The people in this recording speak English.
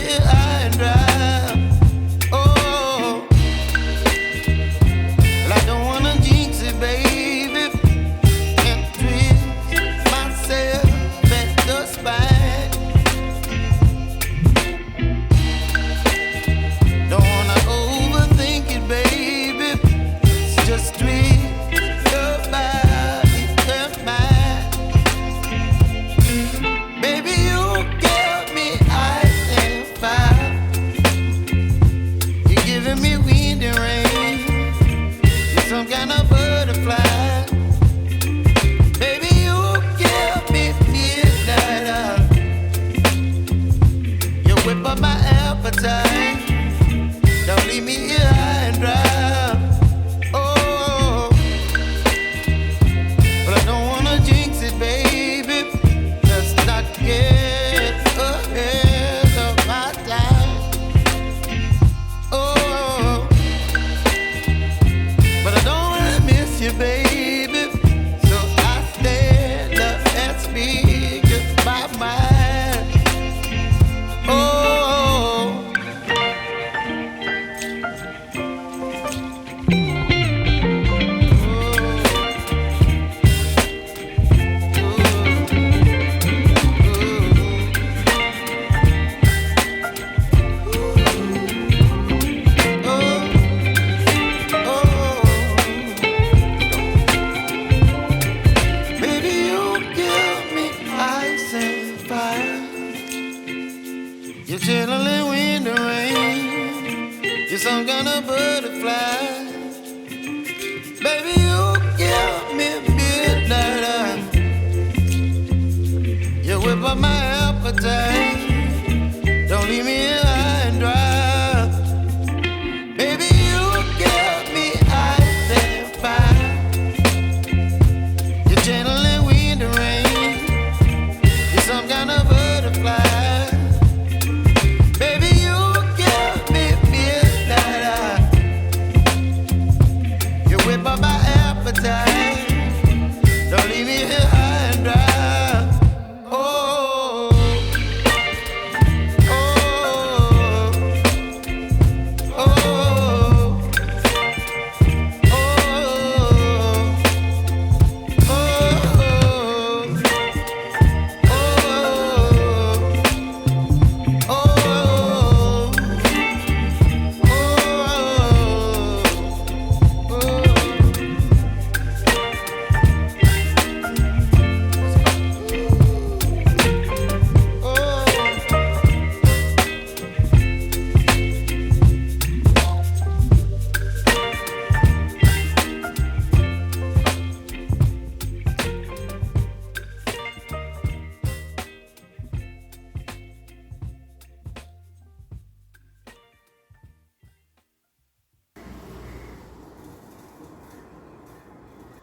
here high and dry. Oh, well, I don't wanna jinx it, baby, and twist myself at the spine. Don't wanna overthink it, baby. It's just twist your body and mine. Baby, you give me ice and fire. You're giving me wind and rain. You're some kind of butterfly. Baby, you give me midnight. You whip up my appetite. Don't leave me here high and dry. Oh, but I don't wanna jinx it, baby. Let's not get ahead of my time. Oh, but I don't wanna miss you, baby. So I stand up and speak my mind. Oh. Baby, you give me ice and fire. You're chilling wind and rain. You're some kind of butterfly. Baby, you give me midnight. You whip up my appetite.